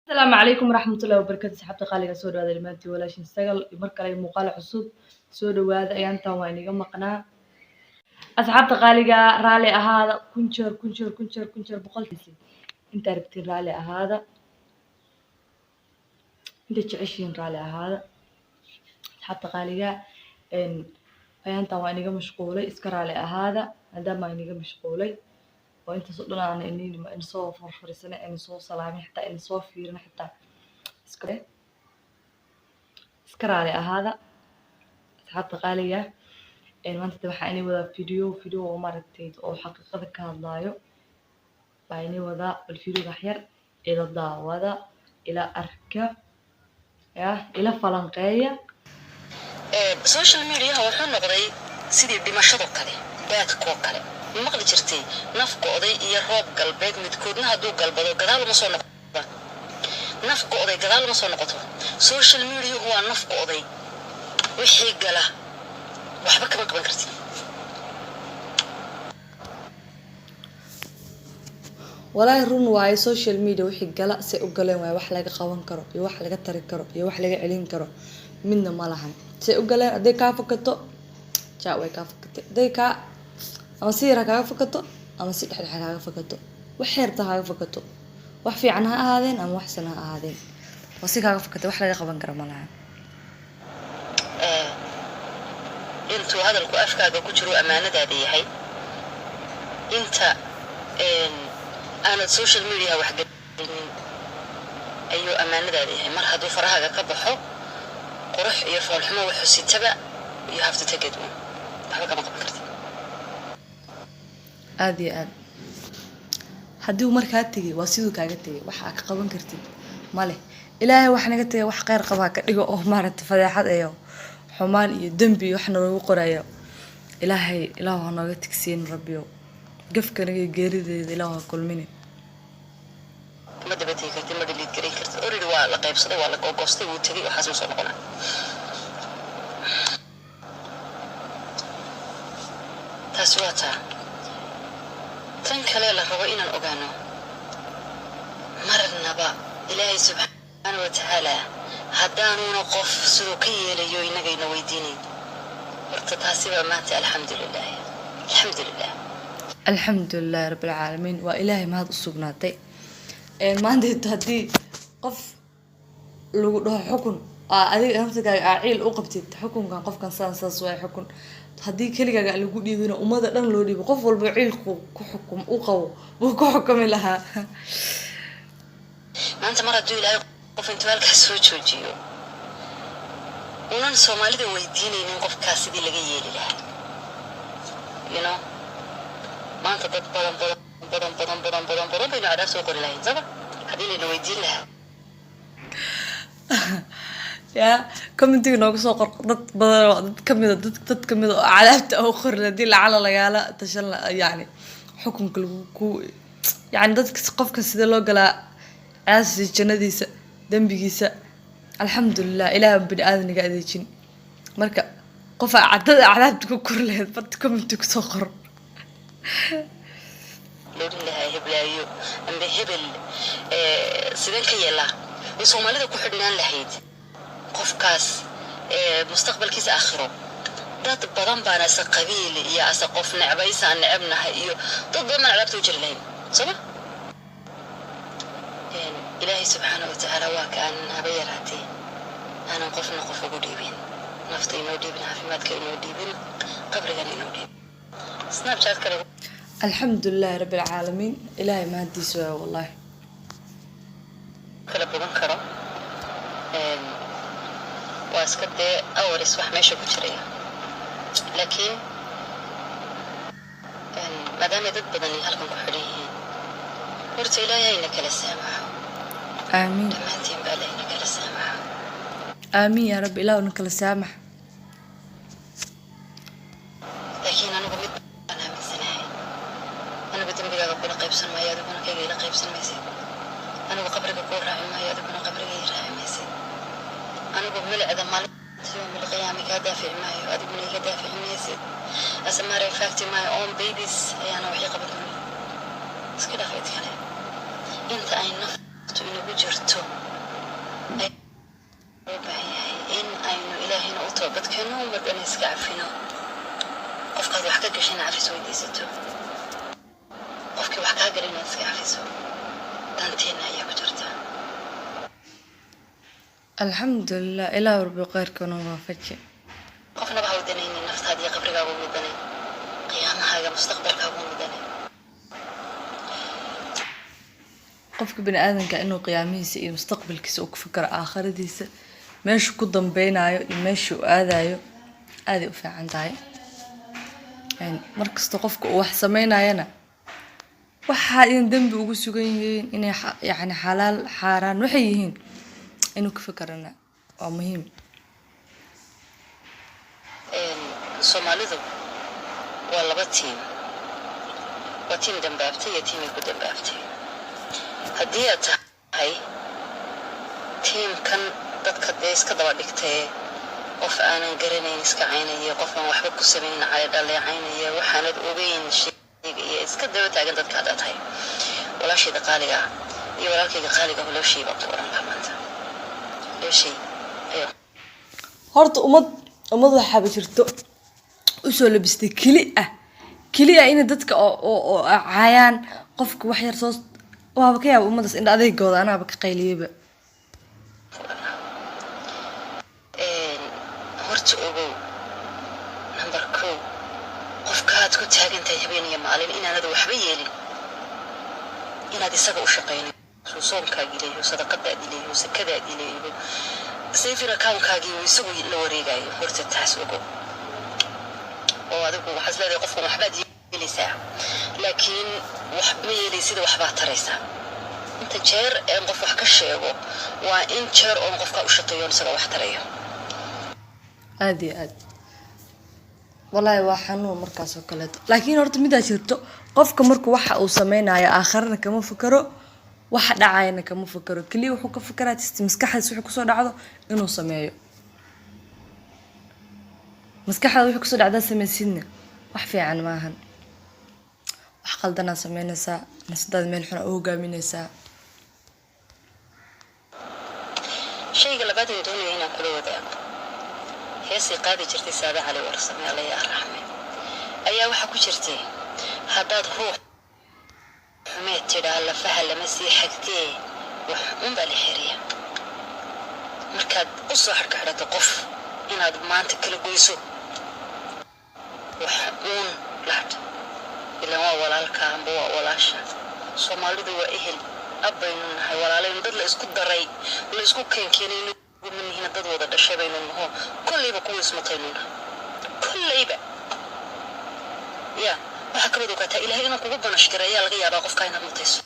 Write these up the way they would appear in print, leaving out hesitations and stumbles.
السلام عليكم ورحمة الله وبركاته. صحابتي قالي سو dhawaada dhamaantii walaashin sagal mar kale muuqaal cusub soo dhawaada ayaantan waa inaga maqnaa asxaabta qaaliga raali ahaada kun jeer boqolkiisa inta rabtiin raali ahaada inta jeceshiin raali ahaada asxaabta qaaliga ayaantan waa inaga mashquulay iska raali ahaada maadaama inaga mashquulay oo inta soo dhanaan in soo farfariisana in soo salaamay xitaa in soo fiirina xitaa iska raali ahaada asxaabta qaaliga maanta waxaa inay wadaa video oo maaragtay oo xaqiiqada ka hadlaayo baa inay wadaa bal videoga wax yar ila daawada ila arka ila falanqeeya social media wuxuu noqday sidii dhimashada kale baadkoo kale maqli jirtay nafka oday iyo roob galbeed midkoodna hadduu galbado gadaal ma soo noqdo nafka oday gadaal ma soo noqoto social media waa nafka oday wixii gala waxba kama qaban kartid walaahi run waaye social media wixii gala si u galeen waaye wax laga qaban karo iyo wax laga tari karo iyo wax laga celin karo midna ma lahan si u galeen haday ka fakato way ka fakatay haday ka ama si yar kaaga fakato ama si dhexdhex kaaga fakato wax yarta kaaga fakato wax fiican ha ahaadeen ama wax san ha ahaadeen wasi kaaga fakatay wax laga qaban karo ma lahan intuu hadalku afkaaga ku jiro amaanadaada yahay inta aanad social media wax gelinin ayuu amaanadaada yahay mar hadduu farahaaga ka baxo qurux iyo foolxumo wax xusitaba you have to take it on waxba kama qaban kartid aad iyo aad haddii markaa tegay waa siduu kaaga tegay wax aad ka qaban kartid male ilaahay wax naga tegay wax khayr qaba ka dhigo oo maaragtay fadeexad ayo xumaan iyo dambi wax noogu qorayo ilaahay ha nooga tigsiin rabbiyo gafkana iyo geerideeda ilaahay ha kulmine ma dabatay kartid ma delete gareyn kartid already waa la qaybsaday waa la goostay wuu tagay waxaas ma soo noqonaa taasi waa taa tan kale la rabo inaan ogaano marnaba ilaahay subxaanahu wa tacaala haddaanuna qof siduu ka yeelayo inagayna weydiinayn horta taasi baa maanta alxamdulilah rabbil caalamiin waa ilaahay mahad u sugnaatay maanta haddii qof lagu dhaho xukun adiga naftigaaga ciil u qabtid xukunkan qofkan saas waa xukun haddii keligaaga lagu dhiibino ummada dhan loo dhiibo qof walba ciilku ku xukum u qabo buu ku xukumi lahaa maanta mar hadduu ilaahay qof intuu halkaas soo joojiyo unan soomaalida weydiinaynin qofkaas sidii laga yeeli lahaa maanta dad badan baynu cadaab soo qori lahayn saba haddii layna weydiin lahaa يا كم تيجي ناقص قرط بدر دت كم علاقة أو خر دي على لجالة تشل يعني حكم كل يعني دت قف كسيد الله قلا عايز جنديس دم بيجيس الحمد لله إلى بني آدم قاعد يجين مركب قف عدد علاقة كل كم تيجي صقر لها هبلايو أم بهبل سيدنا كيلا وصومالي ده كحدنا لحيد قفكاس مستقبل كيس آخره دات بدن بانا سقبيل يا أسقف نعبيس عن نعبنا هيو ضد من علاقة وجر لين صح؟ إلهي سبحانه وتعالى وكأن هبيراتي أنا قفنا قف قديبين نفطي نوديبين في مدك نوديبين قبل جاني نوديبين سناب شات كله الحمد لله رب العالمين إلهي ما هدي سوا والله كله بمنكره واسكت أول إصبح ماشي بشرية لكن ما دام ضد بدني هلكم كحريه ورت إلهي إنك للسامح آمين دمانتين بالله إنك للسامح آمين يا رب إله إنك للسامح لكن أنا بمد أنا من سنة أنا بدم بيجا ربنا قيب سن ما يدكنا كي جيلا قيب سن ما يصير أنا بقبرك بقول راعي ما يدكنا قبرك يراعي ما يصير أنا بقول إذا ما يوم القيامة كدافع معي وأدبني كدافع معي as a matter of fact my own babies أنا وحي قبل مني بس كده خيط كلام أنت أي نفط dantu inagu jirto ay loo baahan yahay in aynu ilaahayna u toobadkeeno markana iska cafino qofkaad wax ka gashina cafis weydiisato qofkii wax kaa galina iska cafiso danteena ayaa ku jirta alxamdulilah ilaahay rabbi khayrkana waafaji qofnaba ha wadanaynin naftaada iyo qabrigaaga ugu wadanay qiyaamahaaga mustaqbalkaaga ugu wadanay qofka bini aadanka inuu qiyaamihiisa iyo mustaqbalkiisa uu ku fikiro aakhiradiisa meeshu ku dambeynayo iyo meeshu aadayo aad ay u fiican tahay markasta qofka uu wax sameynayana waxa in dambi ugu sugan yihiin inay yani xalaal xaaraan waxay yihiin inuu ka fikirana waa muhiim Soomaalidu waa laba tiim waa tiim dambaabtay iyo tiim ku dambaabtay haddii aad tahay tiimkan dadka dee iska daba dhigtay qof aanan garanayn iska caynaya qof aan waxba ku samayn dhaleecaynaya waxaanad ogeyn shayga iyo iska daba taagan dadka aad tahay walaashayda qaaliga ah iyo walaalkayga qaaliga ah loo sheegay baan oran lahaa maanta loo sheegay horta ummad waxaa jirto u soo labistay keli in dadka oo caayaan qofka wax yar soo waaba ka yaab ummadaas in adeegooda anaaba ka qayliyaba horta ogow number 2 qofkaad ku taagantahay habeen iyo maalin inaanad waxba yeelin inaad isaga u shaqeynin soomkaaga leeyahay sadaqadaad leeyahay sakadaad leeyahay sayfina kaankaagii isagu la wareegayo horta taas ogow oo adigu waxaad leedahay qofka waxbaad yeelaysaa laakiin wax ma yeelaysid waxbaad taraysaa inta jeer ee qof wax ka sheego waa in jeer oo qofka u shaqeeyo isaga wax tarayo aad iyo aad wallahi waa xanuun markaas oo kale laakiin horta midaa jirto qofka markuu waxa uu sameynayo aakhirna kama fikiro waxa dhacayna kama fikiro kaliya wuxuu ka fikiraa maskaxdiisa wuxuu ku soo dhacdo inuu sameeyo maskaxda wuxuu ku soo dhacdaa sameeysidna wax fiican ma ahan wax qaldana sameynaysaa nasdad meel xun oo hogaaminaysaa shayga labaad ee doonaya inaan kula wadaago heesii qaadi jirtay Saada Cali Warsame Allah ya raxme ayaa waxa ku jirtay haddaad ruux xumeed tiraa la fahla ma sii xigtee wax un baa la xiriya markaad u soo xirkaxdato qof inaad maanta kala goyso wax un laad ilaa waa walaalka amba waa walaasha Soomaalidu waa ehel abaynu nahay walaalayn dad la isku daray la isku keenkeenay ومنهنا تدور الشباب إنه كل يبقى كويس مطيننا كل يبقى يا وحكى بدو كتا إلهي أنا كوبنا اشتريا الغيا باقف كاينة مطيس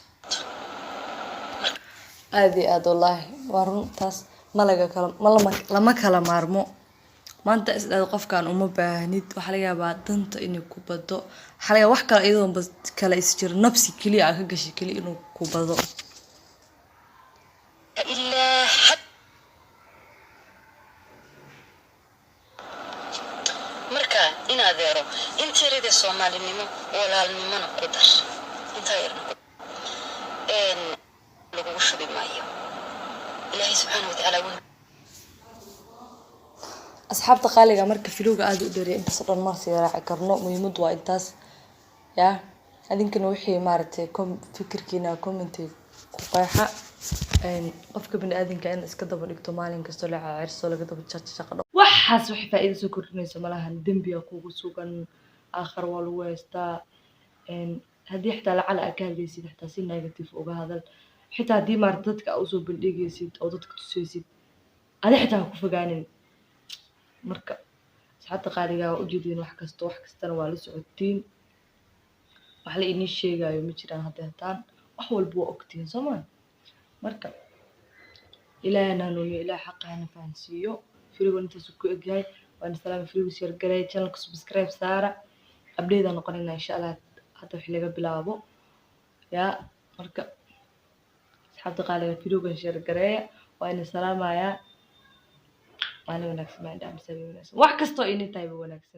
هذه والله وارن تاس ملقى كلام لما كلام عرمو ما أنت قف كان باهنيد وحلقة بعد دنت إنه كوبدو حلقة وحكى أيضا بس كلا يسجر نفسي كلي عكاش كلي إنه كوبدو إلا حد marka in adeero intiirada Soomaalinimo walaalnimona ku dar inta yar lagu shubi maayo Ilaahay subhanahu wa ta'ala asxaabta qaaliga marka filuga aad u dheeray inta soo dhan ma sii raaci karno muhiimadu waa intaas ya adinkana wixii maartay fikirkiina comment ku qeexa qofka bini aadanka in iska daba dhigto maalin kasto la caarso laga daba shaqo waxaas wax faa'iido soo kordhinayso malahan dambiga kugu sugan aakhir waa lagu haystaa haddii xitaa lacala aad ka hadlaysid xitaa si negative uga hadal xitaa haddii maar dadka u soo bandhigaysid oo dadka tusaysid adi xitaa ku fogaanin marka asxaabta qaaliga u jeedin wax kastana waa la socotiin wax la inii sheegayo ma jiraan haddaan wax walba waa ogtiin Soomaa marka ilaahna nuuyo ilaah xaqana fahansiyo فيلم أنت سكوا إجهاي وأنا سلام فيلم شير قريت channel سبسكرايب سارة أبديت أنا قلنا إن شاء الله حتى في اللي قبل أبو يا مركب حتى قال فيلم شير قريت وأنا سلام يا وأنا ونكس ما عندي مسوي ونكس وحكستو إني تايب ونكس